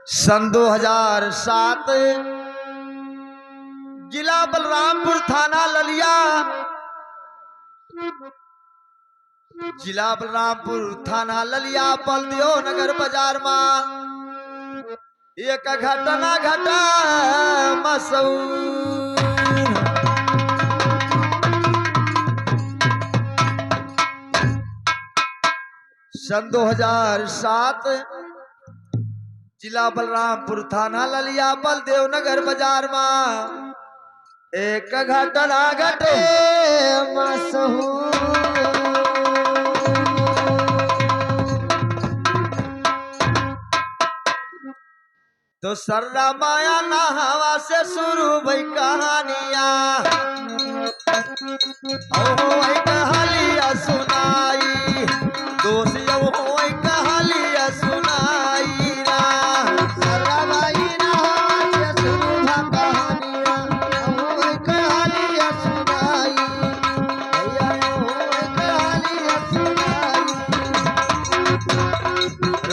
सन 2007 जिला बलरामपुर थाना ललिया जिला बलरामपुर थाना ललिया बलदेव नगर बाजार में एक घटना घटा मशहूर। सन 2007 जिला बलरामपुर थाना ललिया बलदेव नगर बाजार में एक घटना घटे मशहूर। तो सर्रा माया नहावा से शुरू भई कहानियां वही कहानियां सुनाई दोस्त वही कहानियां सुनाई ना सर्रा माई नहावा से शुरू भई कहानियां वही कहानियां सुनाई भैया वही कहानियां सुनाई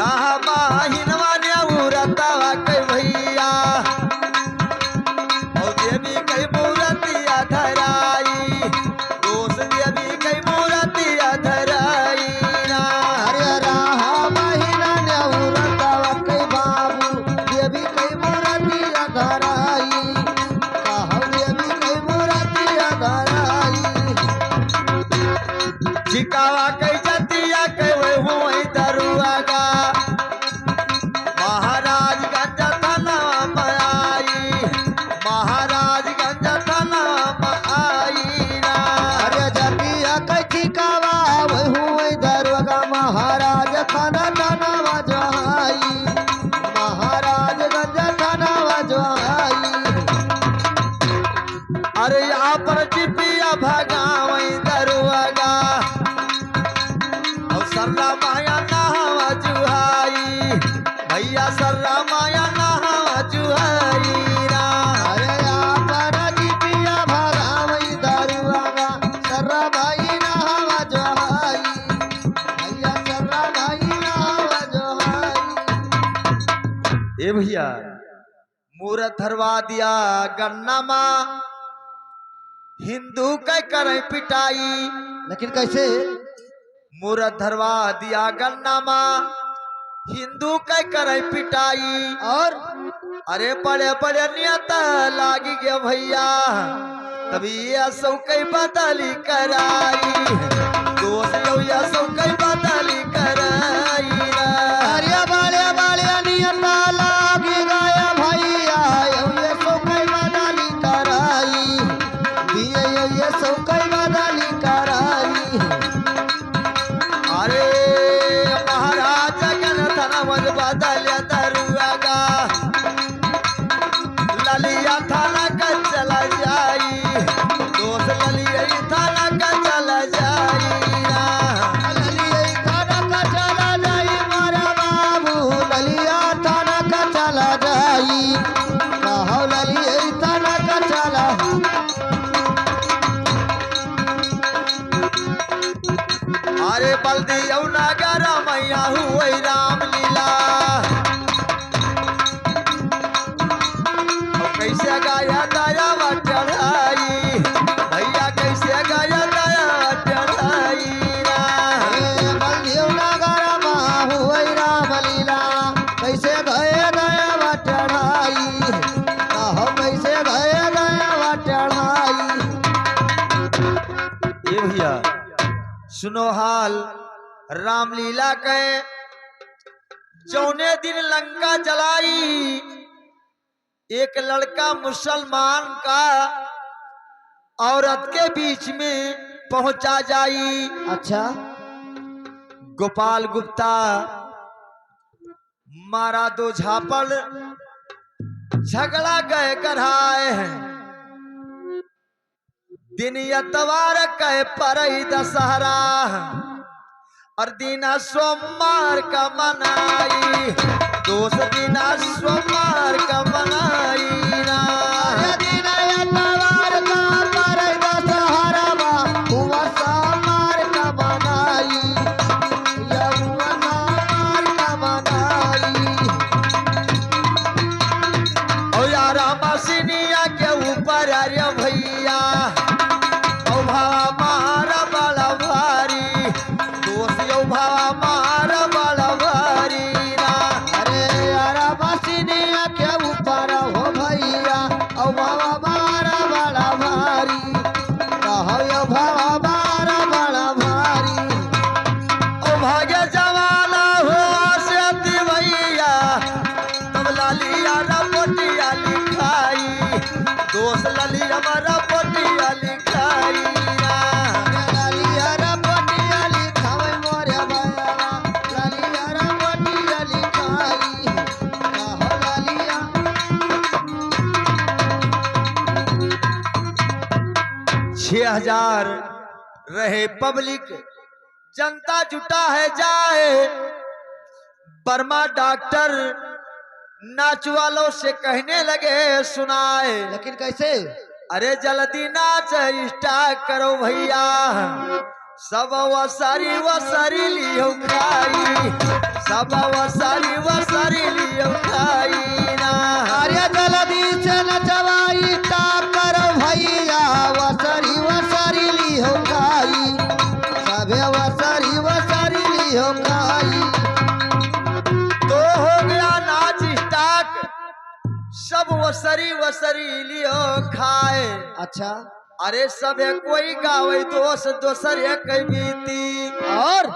राह माहिनवा ने उरतावा भैया और देवी कई मूर्तिया धराई दोस्त देवी कई मूर्तिया धराई अरे राह महीना ने उरतावा कई बाबू देवी कई मूर्तिया धराई कहा देवी कई मूर्तिया धराई चिकावा कई जतिया कई हुई दरुआ का महाराज खाना खाना वजवाई महाराज गंजा खाना वजवाई अरे यहाँ पर चिपिया भगावई दरुआगा और सर्रा माया नहावा जुहाई भैया सर्रा माया नहावा जुहाई अरे यहाँ पर चिपिया भगावई दरुआगा सर्रा भाई नहावा जुहाई ए भैया मूर्त धरवा दिया गन्ना माँ हिंदू के करे पिटाई लेकिन कैसे मूर्त धरवा दिया गन्ना माँ हिंदू के करे पिटाई और अरे बड़े बड़े नियत लागी गया भैया तभी ये सब कई बदली कराई दोस्त ये सब कई बदली कराई अरे बड़े बड़े नियत लागी गया भैया ये सब कई बदली कराई ये सब कई बदली कराई अरे महाराज जगन थाना मज बदल दरुआगा ललिया थाना का चला जाई दोस्त ललिया थाना का चला जाई ललिया थाना का चला जाई मारा बाबू ललिया थाना का चला जाई कहो ललिया थाना का चला अरे बलदेव नगर मैया हुई रामलीला कैसे गाया दया चढ़ाई भैया कैसे गाया दया चढ़ाई बलदेव नगर में हुई रामलीला कैसे गए दया चढ़ाई कहो कैसे गए दया चढ़ाई ये भैया सुनो हाल रामलीला के जौने दिन लंका जलाई एक लड़का मुसलमान का औरत के बीच में पहुंचा जाई। अच्छा गोपाल गुप्ता मारा दो झापड़ झगड़ा गए कराए हैं दिन यतवार कह परई दशहरा और दीना सोमवार का मनाई दोस्त दीना सोमवार का मनाई ना दीना यतवार का परई दशहरा हुआ सोमवार का मनाई या हुआ सोमवार का मनाई 6,000 रहे पब्लिक, जनता जुटा है जाए। वर्मा डॉक्टर नाच वालों से कहने लगे सुनाए, लेकिन कैसे? अरे जल्दी नाच स्टार्ट करो भैया, सब वसरी लियो खाई, सब वसरी लियो खाई ना। अरे जल्दी से नचवाई टाप करो भैया, वसरी लिहो खाई, सबे वसरी लिहो खाई। तो हो गया नाच स्टार्ट, सब वसरी लियो खाए। अच्छा, अरे सब कोई गावे दोसर एक बीती, और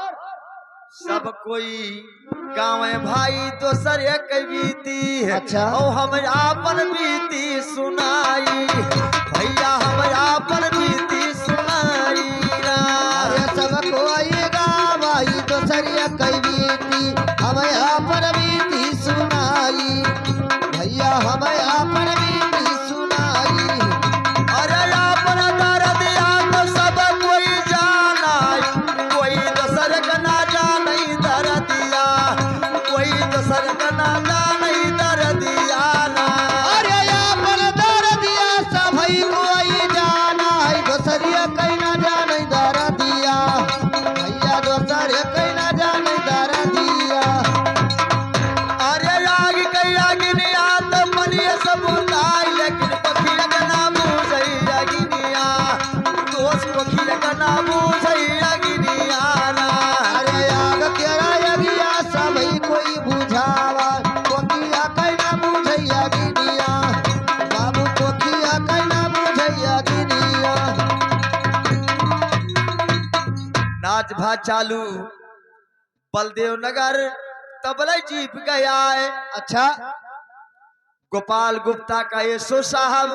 सब कोई गावे भाई दोसर एक बीती। अच्छा। और हम आपन बीती सुनाई भैया, हम आपन बीती सुनाई ना। अरे सब कोई गावाई दोसरिया कई बीती, हमें आपन बीती सुनाई भैया, हमें आपन बीती सुनाई। अरे आपन दर्द या तो सब कोई जाना, कोई दोसर का ना जाने दर्दिया, कोई दोसर का ना जाने दर्दिया ना। अरे आपन दर्दिया सभई कोई जाना है, दोसरिया कई ना जाने दर्दिया भैया, दोसर कई ना जाने दर्दिया। अरे आग कई अग्निया तो बनिए सब उताई, लेकिन पखिया का नाम बुझई अग्निया, दोस्त पखिया का नाम बुझई अग्निया ना। अरे आग केरा यगिया सभई कोई बुझावा, कोकिया कई ना बुझैया गिनिया, बाबू कोकिया कई ना बुझैया गिनिया। नाच भात चालू, बलदेव नगर तबले जीप गया है। अच्छा, गोपाल गुप्ता का यशो साहब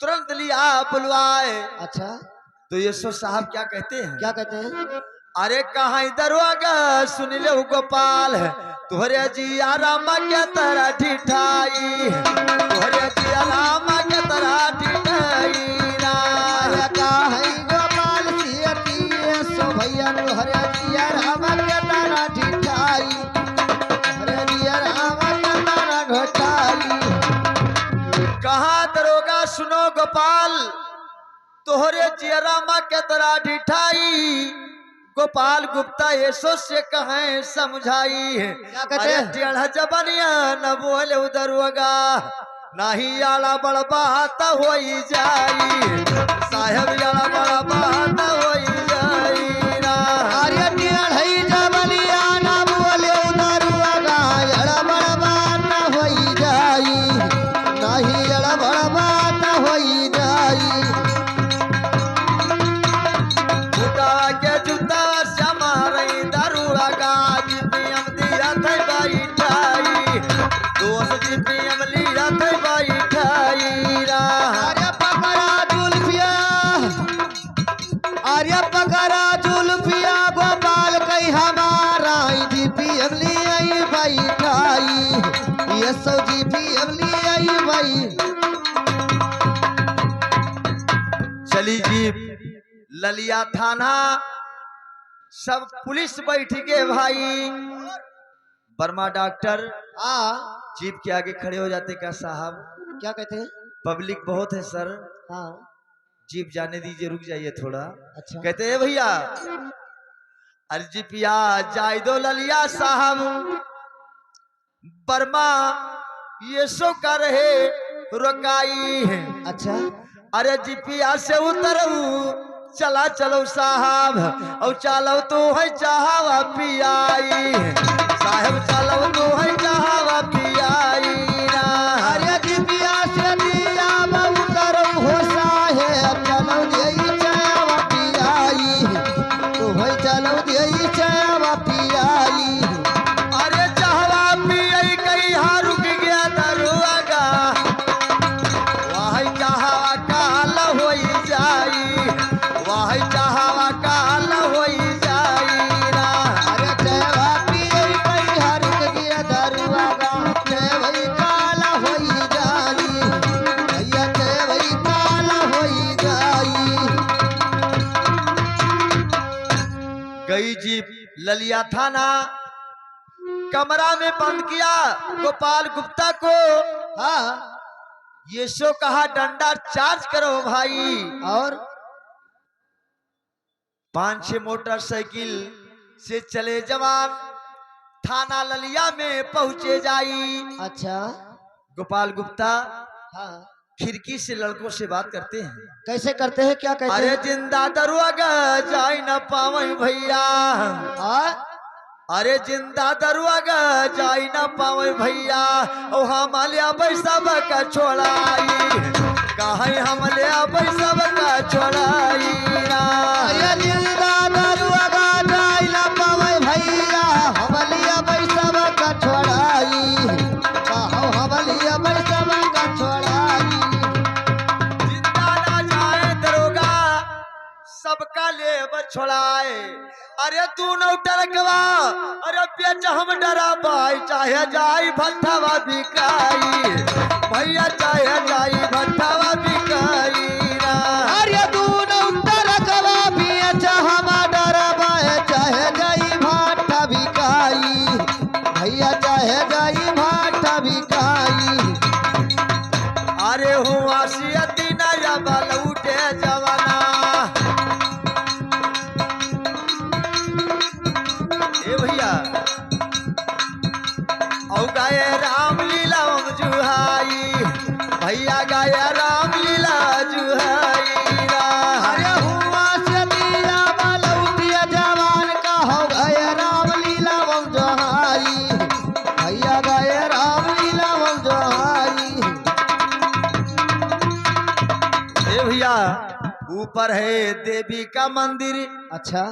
तुरंत लिया बुलवाए। अच्छा, तो यशो साहब क्या कहते हैं? क्या कहते हैं? अरे कहाँ दरवागा सुन लो गोपाल, तुहरे जिया रामा के तरह ठिठाई, तुहरे जिया रामा के तरह ठिठाई ना। अरे का है गोपाल सियती सो भैया नु हरे जिया रामा के तारा ठिठाई, हरे जिया रामा के तारा घटाई। कहाँ दरोगा सुनो गोपाल, तोहरे जिया रामा के तरह ठिठाई। गोपाल गुप्ता यशो से कहें समझाई, क्या कहते अरे हैं? टेढ़ा जबनिया न बोले दरोगा, नाही आला बड़ बात हो जाई, साहेब आला बड़ बात हो जाई ना। अरे टेढ़ई जबलिया ना बोले दरुआ, अड़ा बड़ बात होई जाई, नहीं अड़ा बड़ बात होई जाई। जूता के जूता श्यामा रही दरुआ गाज पियम दिया थे बैठाई, दोस्त जी पियम लिया थे बैठाई रा। अरे पकड़ा जुल्फिया, अरे पकड़ा जुल्फिया गोपाल कई हमारा जी पी अमली आई बैठाई, ये सौ जी पी अमली आई भाई। चली जीप ललिया थाना, सब पुलिस बैठ गए भाई। वर्मा डॉक्टर हाँ, जीप के आगे खड़े हो जाते का साहब क्या कहते हैं? पब्लिक बहुत है सर, हाँ, जीप जाने दीजिए, रुक जाइए थोड़ा। अच्छा, कहते हैं भैया अरे जीपिया जाय दो ललिया साहब, वर्मा ये सो कर रहे रोकाई है। अच्छा, अरे जीपिया से उतरू चला चलो साहब, और चलो तो है चाहवा पियाई, साहब चलो तो है चाहवा पियाई ना। अरे जिपिया से दिया बहु करो हो साहेब, चलो देई चावा पियाई, तो भाई चलो देई चावा पियाई। अरे चाहवा पियाई कहीं हाँ रुक गया दरुआगा, वही चाहवा काल हो जाई, वही चाहवा काल हो जाई ना। अरे चावा पियाई कई हरुक गया दरुआ ललिया थाना कमरा में बंद किया गोपाल गुप्ता को। हाँ ये सो कहा डंडा चार्ज करो भाई। और 5-6 मोटरसाइकिल से चले जवान थाना ललिया में पहुंचे जाई। अच्छा गोपाल गुप्ता हाँ खिड़की से लड़कों से बात करते हैं। कैसे करते हैं क्या कहते अरे हैं? जिंदा दरुआगा जाई न पावे भैया। हाँ अरे जिंदा दरुआगा जाई न पावे भैया। ओ हम लिया सब का छोड़ाई कहीं हम लिया सब का छोड़ाई ना। अरे जिंदा दरुआगा जाई ना पावे भैया हमलिया बैसब का छोड़ाई कहो हमलिया बैसब का छोड़ाई। जिंदा ना जाए दरोगा सबका लेब छोड़ाए। अरे तू नौटरकवा अरे बेच हम डरा भाई चाहे जाई भट्टावा बिकाई भैया चाहे जाई भट्टावा बिकाई ना। अरे तू नौटर कवा भी अच्छा हम डरबा चाहे जाई भाटा बिकाई भैया चाहे जाई भाटा बिकाई। अरे हुआ सियती नया बलूटे जवाना। ए भैया औ गाय रामलीला जुहाई भैया गाय रामलीला जुहाई ना। अरे हुआ से दिया बलौटिया जवान का हो गए रामलीला वम जोहाई भैया गए रामलीला वम जोहाई। ए भैया ऊपर है देवी का मंदिर अच्छा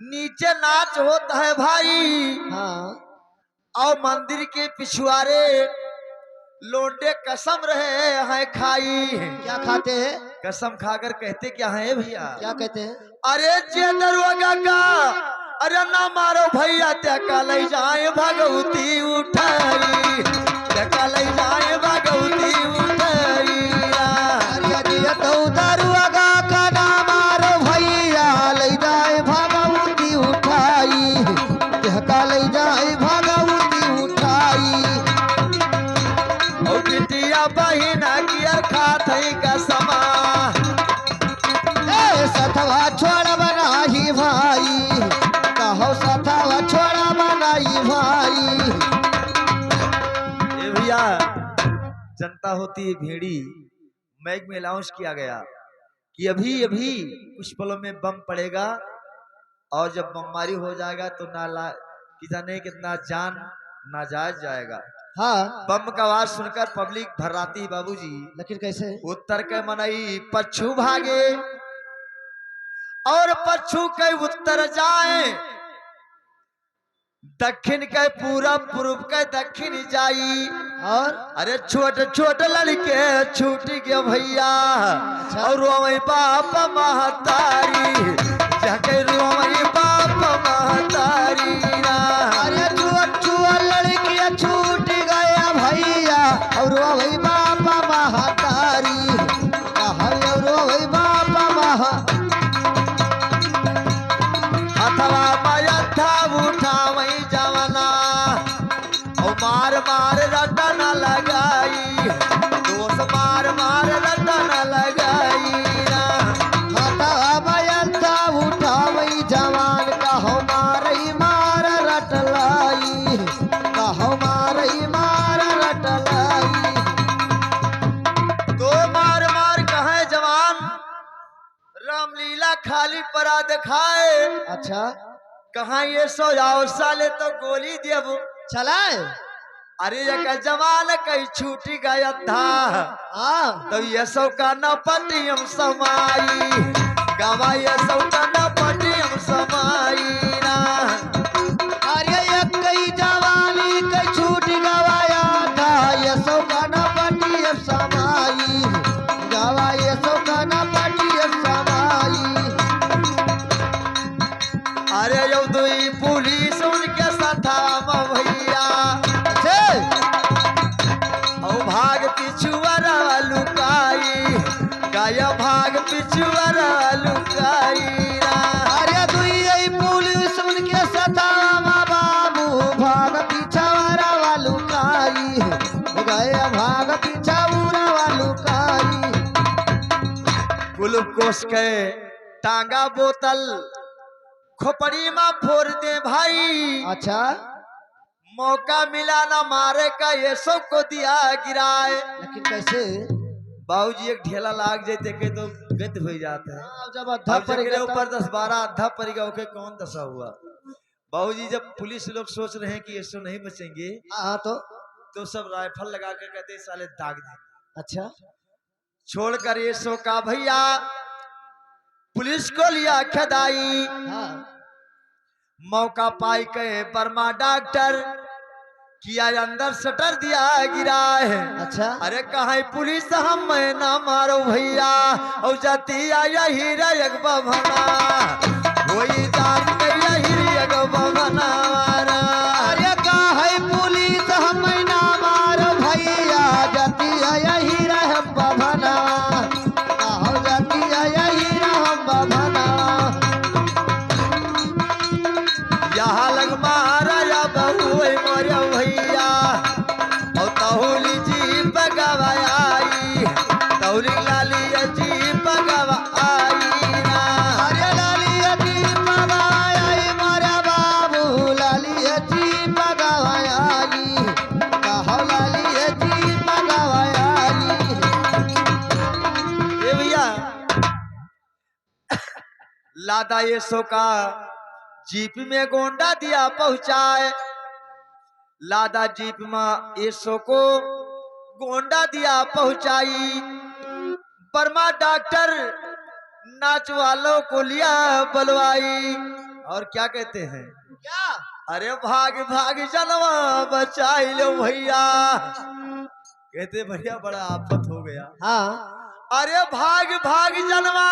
नीचे नाच होता है भाई। हाँ और मंदिर के पिछुआरे लोंडे कसम रहे हैं खाई। क्या खाते हैं? कसम खाकर कहते क्या है भैया? क्या कहते हैं? अरे जे दरवाजा का अरे ना मारो भैया त्या ले जाए भगवती उठाई त्या ले जाए भगवती उठाई। अरे दिया तो दरुआगा का ना मारो भैया ले जाए भगवती उठाई का ले जाए भगवती उठाई। और बिटिया बहिना की खात है कसमा ए सथवा छोड़ बनाही भाई कहो सथवा छोड़ बनाई भाई। ये भैया जनता होती है भेड़ी। मैग में अनाउंस किया गया कि अभी अभी कुछ पलों में बम पड़ेगा और जब बमबारी हो जाएगा तो ना कि जाने कितना जान नाजायज जाएगा। हाँ बम का आवाज सुनकर पब्लिक भर्राती बाबूजी। लेकिन कैसे? उत्तर के मनई पच्छू भागे और पच्छू के उत्तर जाए दक्षिण के पूरब पूर्व के दक्षिण जाई। और अरे छोट छोट लड़के छूट गए भैया और रोई बाप महतारी जाके रोई बाप महतारी ना। अरे छुआ लड़कियां छूट गया भैया और वही बापा महातारी और वही बापा महा। अथवा मयथा उठा वही जवाना और मार मार रटन लगाई दोस्त मार मार रटन लगाई ना। हटा बयंता उठा वही जवान कहो मारई मार रटलाई कहो मारई मार रटलाई। तो मार मार कहे जवान रामलीला खाली परा दिखाए। अच्छा कहा ये सो जाओ साले तो गोली देव चलाए। अरे एक जवान कहीं छूट गया था हाँ तो ये सौ का न पटियम समाई गवा ये सौ का न पटियम समाई ना। अरे एक कई जवानी कई छूट गवाया था ये सौ का न पटी अब समाई गवा ये सौ का न पटी अब समाई। अरे यो दुई पुलिस उनके साथा भैया और भाग पिछुआरा लुकाई गाया भाग पिछुआरा लुकाई ना। अरे दुई पुलिस उनके साथ आया भाग पीछा उड़वा लुकाई। ग्लूकोस के टांगा बोतल खोपड़ी में फोड़ दे भाई। अच्छा मौका मिला ना मारे का ये सब को दिया गिराए। लेकिन कैसे? बाबूजी एक ढेला लाग जाते के तो गत हो जाते हैं। जब अद्धा अब पर जगह ऊपर 10-12 अद्धा पड़ेगा ओके कौन दशा हुआ। बाबूजी जब पुलिस लोग सोच रहे हैं कि ये सब नहीं बचेंगे हाँ तो सब राइफल लगा कर कहते साले दाग देंगे। अच्छा छोड़कर ये सो का भैया पुलिस को लिया खदाई। हाँ मौका पाई के बर्मा डॉक्टर किया अंदर सटर दिया गिरा है। अच्छा अरे कहा पुलिस हम मैं ना मारो भैया और जाती आया हीरा यगबा भना वही जान के यही यगबा भना मारा। अरे का है पुलिस हम ना मारो भैया जाती यही रहम बभना हो जाती यही रहम बभना। यहाँ लग मारा या बहू मोरे भैया और तहुली जी बगवाई तहुली लाली जी बगवाई ना। अरे लालिया जी बगाई मारे बाबू लालिया जी बगाई कहो लालिया जी बगाई। ए भैया लादा ये सो का जीप में गोंडा दिया पहुंचाए। लादा जीप में ये सो को गोंडा दिया पहुंचाई। बर्मा डॉक्टर नाच वालों को लिया बलवाई। और क्या कहते हैं क्या? अरे भाग भाग जनवा बचाई लो भैया। कहते भैया बड़ा आफत हो गया। हाँ अरे भाग भाग जनवा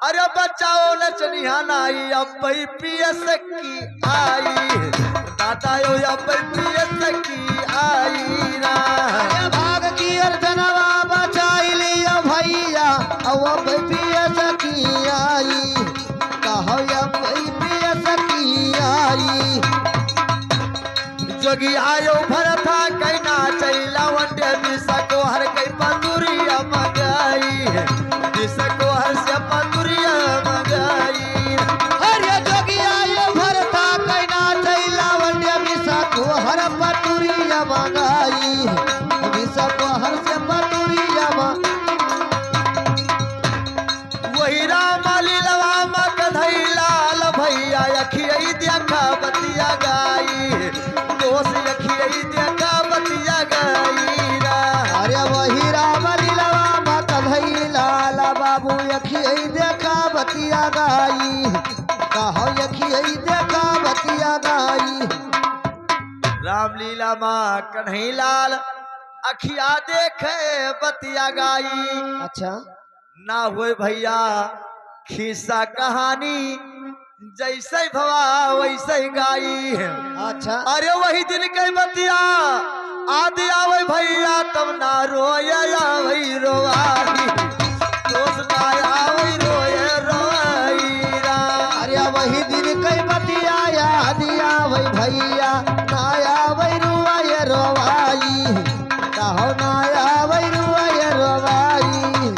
अरे बचाओ नचनिया नाई अब पीएस की आई दादा यो अब पीएस की आई ना। अरे भाग की अर्जनवा बचाई लिया भैया अब पियस की आई कहो अब पियस की आई। जोगी आयो भरथा कैना चैला वंडे बिसको हर कई पंदुरिया मंगाई बिसको हर से पंदुरिया मंगाई। अरे जोगी आयो भरता कैना चैला वंडे बिसा को हर पटुरिया मंगाई बिसा को हर से पटुरिया वही राम लीलवा मकधई लाल भैया अखियई देखा बतिया गाई दोष अखियई देखा बतिया गाई रा। अरे वही राम लीलवा मकधई लाल बाबू यखियई देखा बतिया गाई कहो यखियई देखा बतिया गाई। रामलीला माँ कन्हई लाल अखिया देखे बतिया गाई। अच्छा ना हुए भैया खिस्सा कहानी जैसे भवा वैसे गाई है। अच्छा अरे वही दिन के बतिया आदि आवे भैया तब ना रोया वही रोवाई दोस्त ना आवे रोए रोई रा। अरे वही दिन कई बतिया याद आवै भैया नाया वै रुआय रोवाई कहो नाया वै रुआय रोवाई।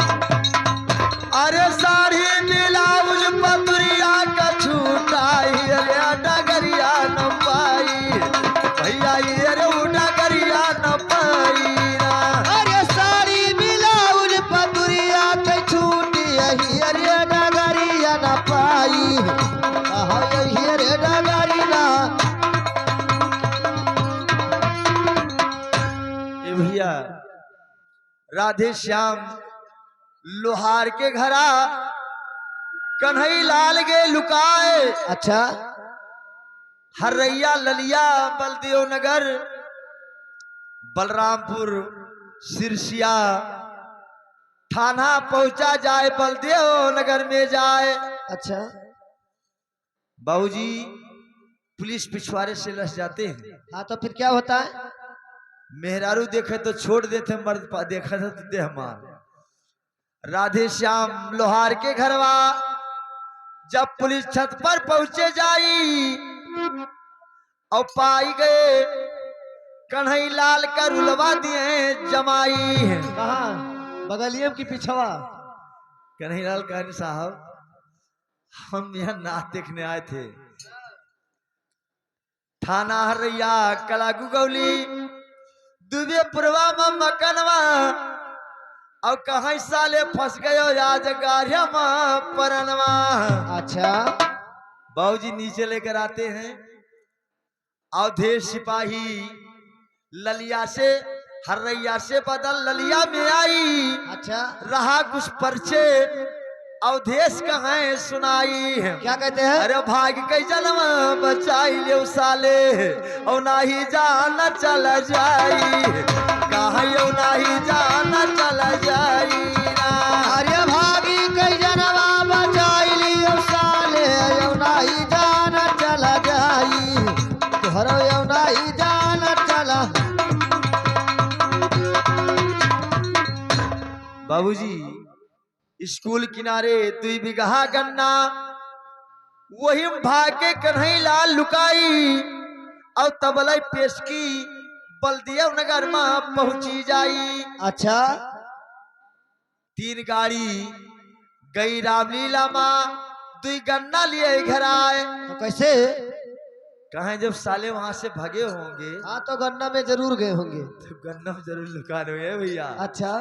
अरे साड़ी ब्लाउज पतुरिया का छूटाई अरे डगरिया न पाई भैया ये रे डगरिया न पाई ना। अरे साड़ी ब्लाउज पतुरिया के छूटी यही अरे डगरिया न पाई कहो यही अरे डगरी ना। ए भैया राधे श्याम लोहार के घरा कन्हई लाल गे लुकाए। अच्छा हरैया ललिया बलदेव नगर बलरामपुर सिरसिया थाना पहुंचा जाए बलदेव नगर में जाए। अच्छा बाबूजी पुलिस पिछवाड़े से लस जाते हैं। हाँ तो फिर क्या होता है? मेहरारू देखे तो छोड़ देते मर्द देखा था तो देह मार। राधे श्याम लोहार के घरवा जब पुलिस छत पर पहुंचे जाई और पाई गए कन्हई लाल का रुलवा दिए जमाई। कहाँ बगलियम की पिछवा? कन्हई लाल कहने साहब हम यहाँ नाच देखने आए थे, थाना हरैया कलागू गौली दुबे पुरवा में मकनवा, और कहीं साले फंस गयो आज गारिया में परनवा। अच्छा बाबूजी नीचे लेकर आते हैं, अवधेश सिपाही ललिया से हरैया से बदल ललिया में आई। अच्छा रहा कुछ पर्चे अवधेश कहें सुनाई। क्या कहते हैं? अरे भाग के जन्म बचाई ले साले, और नाही जाना चल जाई, कहीं नाही जाना चल जाई ना। अरे भागी कई जनवा बचाई लियो साले, यौ नाही जाना चला जाई, तोहरो यौ नाही जाना चला। बाबूजी स्कूल किनारे 2 बीघा गन्ना, वही भागे कन्हई लाल लुकाई, और तबलई पेशकी बल्दिया नगर में पहुंची जाई। अच्छा 3 गाड़ी गई रामलीला में, 2 गन्ना लिए घर आए। तो कैसे? कहें जब साले वहां से भगे होंगे हाँ तो गन्ना में जरूर गए होंगे। तो गन्ना में जरूर लुकाने हुए भैया। अच्छा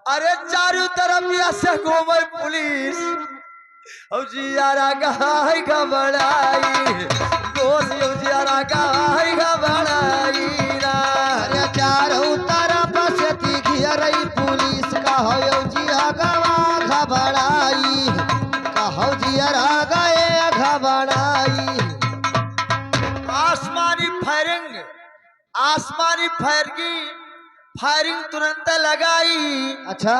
अरे चारों तरफ से घूमे पुलिस, और जियारा गाय घबराई, दोस्त जियारा गाय घबराई ना। अरे चारों तरफ से घेरई पुलिस, कहो जिया गवा घबराई, कहो जिया गए घबराई। आसमानी फायरिंग तुरंत लगाई। अच्छा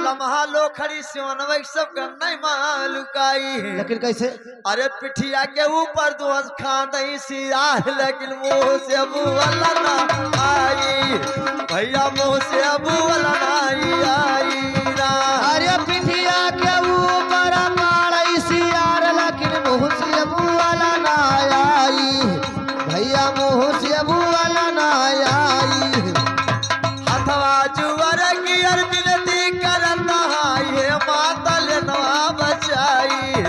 लम्हा लो खड़ी सिवनवै सब गन्ना मां लुकाई। लेकिन कैसे? अरे पिठिया के ऊपर दोस्त खान सिरा, लेकिन मुंह से अबू वाला ना आई, भैया मुंह से अबू वाला ना आई ना। अरे पिठिया के ऊपर मारई सियार, लेकिन मुंह से अबू वाला ना आई, भैया मुंह से अबू वाला ना आई। हथवा जुवर की विनती करता है माता लेनवा बचाई,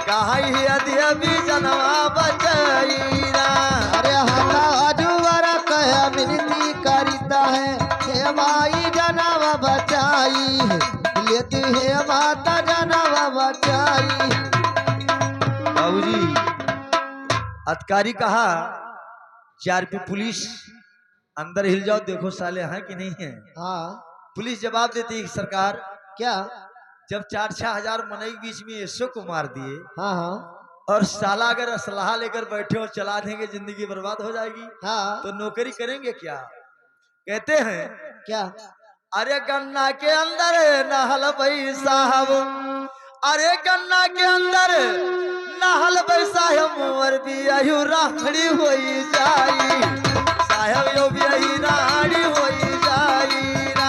कहाई अभी जनवा बचाई ना। अरे हथा जुवर कह विनती करता है, हे माई जनवा बचाई, लेती है माता जनवा बचाई। बाबूजी अधिकारी कहा 4 पुलिस अंदर हिल जाओ, देखो साले हैं कि नहीं है। हाँ पुलिस जवाब देती है सरकार, क्या? जब 4-6 हजार मनई के बीच में ऐसो को मार दिए, हाँ हाँ और साला अगर असलाहा लेकर बैठे और चला देंगे जिंदगी बर्बाद हो जाएगी, हाँ तो नौकरी करेंगे क्या? कहते हैं क्या? अरे गन्ना के अंदर नहल भाई साहब, अरे गन्ना के अंदर नहल भाई साहब, मोर भी आयु राखड़ी हो जाई, साहब यो भी आई रानी हो जाई ना।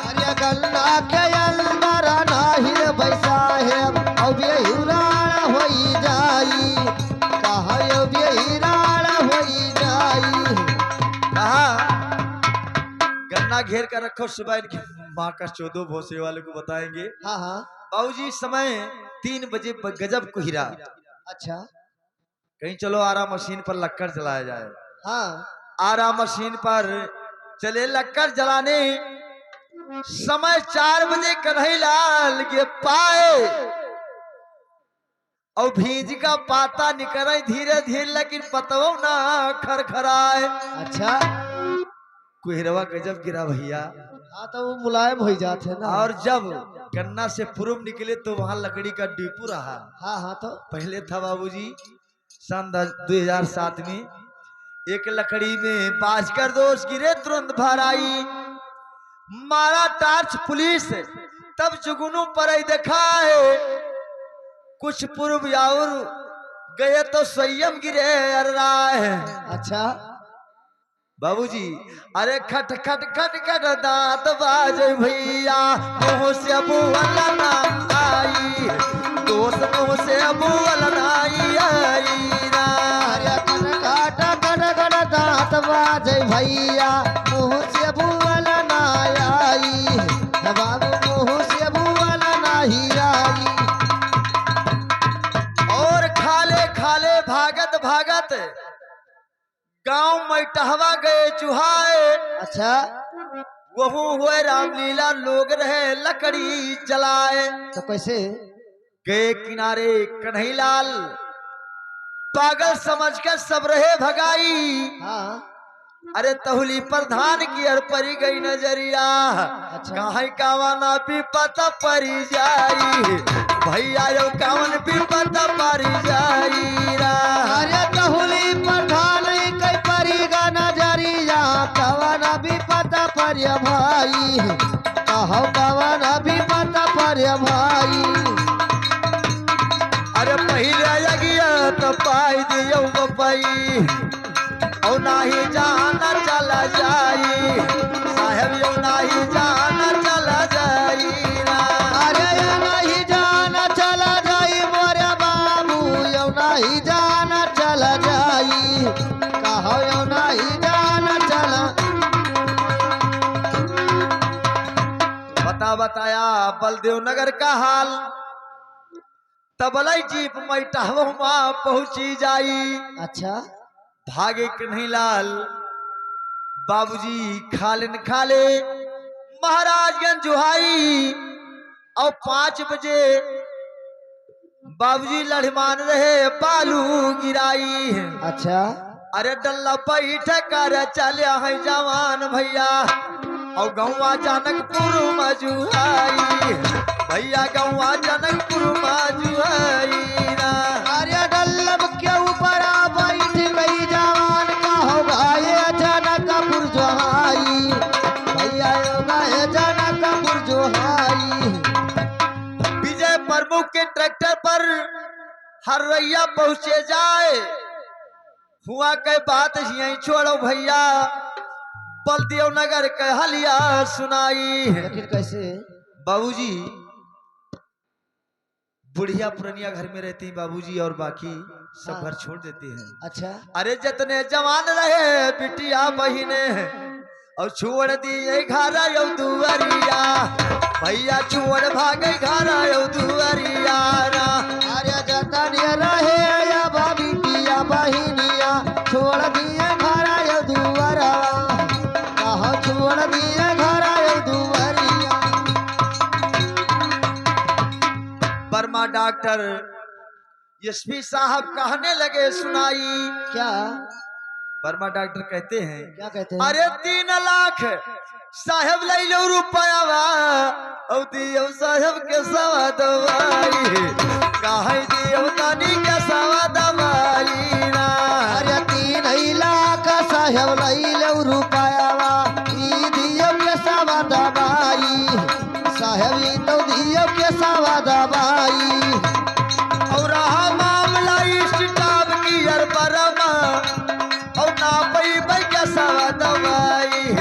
अरे गन्ना के अंदर नाहिल बैसा है, अब ये हिरान हो जाई, कहा यो भी हिरान हो जाई। कहा गन्ना घेर कर रखो, सुबह इनकी माँ का 14 भोसले वाले को बताएंगे। हाँ हाँ बाबूजी समय 3 बजे गजब कोहिरा, अच्छा कहीं चलो आरा मशीन पर लक्कड़ जलाया जाए। हाँ आरा मशीन पर चले लक्कड़ जलाने, समय 4 बजे कन्हई लाल के पाए, और भीज का पाता निकल धीरे धीरे, लेकिन पतवो ना खरखराए। अच्छा कोहिरवा गजब गिरा भैया। हाँ तो वो मुलायम हो जाते ना। और जब गन्ना से पूर्व निकले तो वहां लकड़ी का डिपो रहा। हाँ हाँ तो पहले था बाबूजी सन 2007 में, एक लकड़ी में बाजकर दोस्त गिरे, तुरंत बाहर आई, मारा टार्च पुलिस, तब जुगनू पर देखा है, कुछ पूर्व और गए तो संयम गिरे अर्राए। अच्छा बाबूजी अरे खट खट खट खट दांत बाजे भैया, मुंह से अबू वाला ना आई, दोस्त मुंह से अबू वाला ना आई ना। अरे कट कट कट कट दांत बाज जय भैया मुँह से भूल ना आई बाबू मुँह से भूल नहीं आई। और खाले खाले भागत भागत गांव में टहवा गए चुहाए। अच्छा वहू हुए रामलीला लोग रहे लकड़ी जलाए। तो कैसे? गए किनारे कन्हैलाल पागल समझ कर सब रहे भगाई। हाँ अरे तहुली प्रधान की अर परी गई नजरिया। अच्छा। कहाँ कावाना भी पता परी जाई भैया यो कावन भी पता परी जाई रा। अरे कहुली प्रधान कई परी गा नजरिया कवन भी पता पर भाई कहो कवन भी पता पर भाई। अरे पहले आ गया तो पाई दियो बपाई और नाही जाना चला जाई साहेब यो नाही जाना चला जाई रा। अरे ये नहीं जाना चला जाई मोरे बाबू यो नहीं जाना चला जाई कहो यो नहीं जाना चला। बताया बलदेव नगर का हाल। तबलाई जीप में टहवो माँ पहुंची जाई। अच्छा भागे कन्हैलाल बाबूजी खालिन खाले महाराजगंज जुहाई। और 5 बजे बाबूजी लड़मान रहे बालू गिराई। अच्छा अरे डल्ला बैठ कर चले है जवान भैया और गौवा जनकपुर मजुहाई भैया गौवा जनकपुर मजुहाई ना। अरे डल्लब के ऊपर आ बैठ गई जवान का हो गए जनकपुर जोहाई भैया हो गए जनकपुर जोहाई। विजय प्रमुख के ट्रैक्टर पर हरैया पहुंचे जाए। हुआ के बात यहीं छोड़ो भैया बलदेव नगर के हलिया सुनाई। लेकिन कैसे? बाबूजी बुढ़िया पुरनिया घर में रहती बाबूजी और बाकी सब हाँ। घर छोड़ देते हैं। अच्छा अरे जितने जवान रहे बिटिया बहिने और छोड़ दिए घर यो दुआरिया भैया छोड़ भागे घर यो दुआरिया ना। अरे जतन रहे या भाभी पिया बहिनिया छोड़ दिए घर यो दुआरा कहो छोड़ दिए घर यो दुआरिया। वर्मा डॉक्टर एसपी साहब कहने लगे सुनाई। क्या वर्मा डॉक्टर कहते हैं क्या कहते हैं? अरे 3 लाख साहब ले लो रुपया और दियो साहब के सवा दवाई काहे दियो तानी के सवा दवाई ना। अरे 3 लाख साहेब लई लो रुपयावा ई दियो के सवा दवाई साहेब ई तो दियो के सवा दवाई। और रहा मामला स्टाफ की अरबरमा और ना पई के सवा दवाई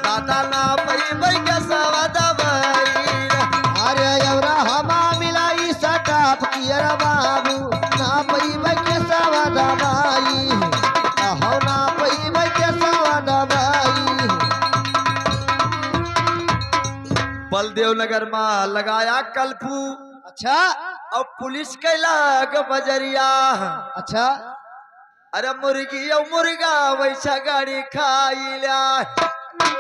दादा ना पई के सवा दवाई। अरे एवरा हमा मिलाई सटाप कियर बाबू ना पई के सवा दवाई कहो ना पई के सवा दवाई। बलदेव नगर में लगाया कल्फू अच्छा और पुलिस के लाग बजरिया। अच्छा अरे मुर्गी और मुर्गा वैसा गाड़ी खाई ला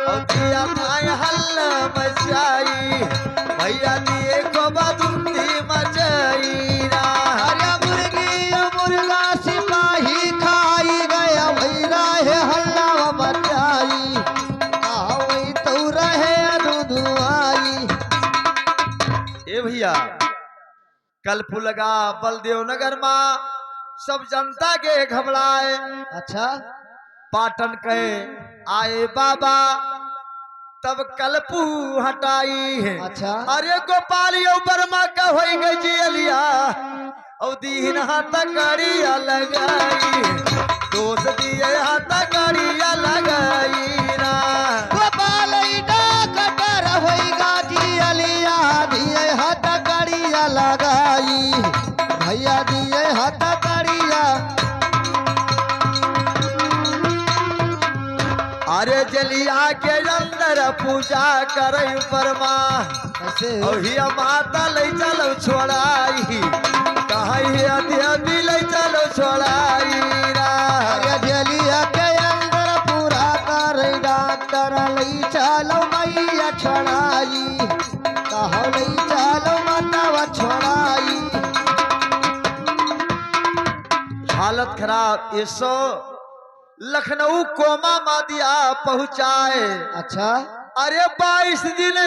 और दिया थाय हल्ला मचाई भैया दिए को बदुंदी मचाई ना। अरे मुर्गी मुर्गा सिपाही खाई गया वही रहे हल्ला मचाई वही तो रहे दुधुआई। ए भैया कल्फू लगा बलदेव नगर में सब जनता के घबराए। अच्छा पाटन के आए बाबा तब कल्पू हटाई है। अच्छा अरे गोपाल यो बर्मा का हो गई जियलिया और दीन हाथ कड़िया लगाई दोष दिए हाथ कड़िया लगाई ना। गोपाल कटर होइगा जियलिया दिए हाथ कड़िया लगाई भैया दिए हाथ कड़िया। के अंदर पूजा करे परमा ऐसे हिया माता ले चलो छोड़ाई कहाँ देवी ले चलो छोड़ाई अरे जलिया के अंदर पूरा कर डॉक्टर लई चलो मैया छोड़ाई कहो लई चलो माता छोड़ाई हालत खराब इसो लखनऊ कोमा मादिया पहुंचाए अच्छा अरे 22 दिन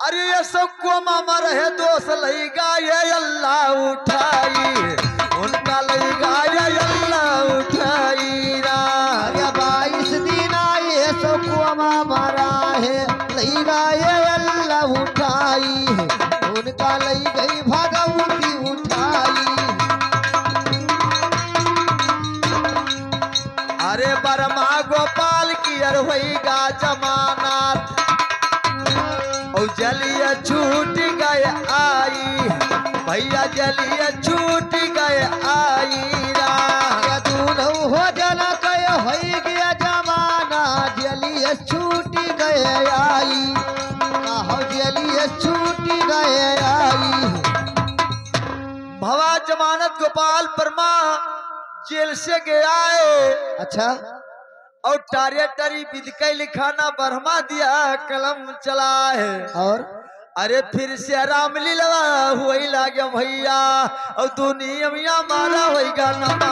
अरे ये सब कोमा में रहे दोस्त लई गाये अल्लाह उठाई उनका लई गाये अल्लाह उठाई अरे 22 दिन आए सो कुआमा मारा है लई गाये अल्लाह उठाई उनका लई गई भगवती उठाई अरे बरमा गोपाल की अरवैगा जमाना और जलिया छूट गए आई भैया जलिया छूट गए आई दूनौ हो जना कय होई गया जमाना जलिए छूट गए आई कहो जलिए छूट गए आई भवा जमानत गोपाल परमा जेल से गया है अच्छा और टारियाटारी बिदकई लिखाना बरमा दिया कलम चला है और अरे फिर से रामलीला हुई लागे भैया और दुनिया मारा होगा नमा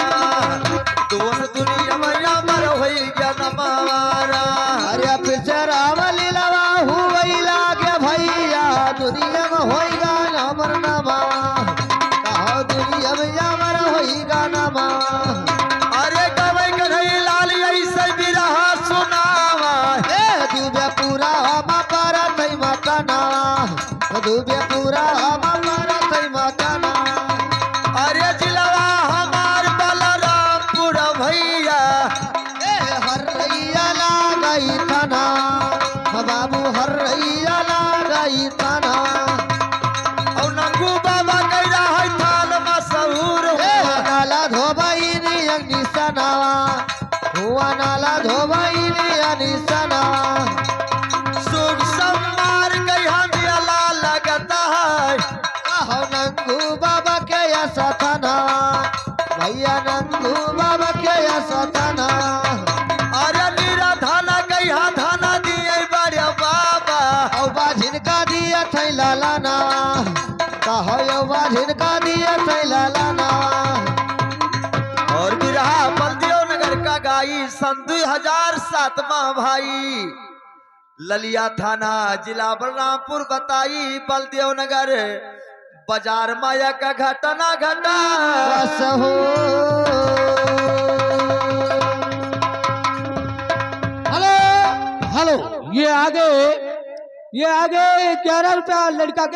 दोस्त दुनिया मारा होगा नमारा अरे फिर से राम लीला हुई लागे भैया दुनिया में होएगा नमर नमा कहो दुनिया में अमर होएगा नमा अरे गवै कन्हई लाल ऐसे भी रहा सुनावा ए दुबे पूरा हम पर तई मकाना दुबे पूरा हम पर तई मकाना अरे जिलवा हमार बलरामपुर भैया ए हरैया लागई थाना बाबू हरैया लागई थाना और नंगू बाबा कैरा है थान मशहूर ए नाला धोबाई नी निसनावा हुआ नाला धोबाई नी निसनावा सुख सम्मार कहा मेला लगता है कहो नंगू बाबा के ऐसा थाना भैया नंगू बाबा के ऐसा थाना अरे नीरा धाना कहा धाना दिए बड़े बाबा औ बाझिन का दिया थै लालाना कहो यो बाझिन का दिया थै लालाना और बिरहा बलदेव नगर का गाई सन 2007 भाई ललिया थाना जिला बलरामपुर बताई बलदेव नगर बाजार माया का घटना घटा बस हो हेलो हेलो ये आगे 11 रुपया लड़का के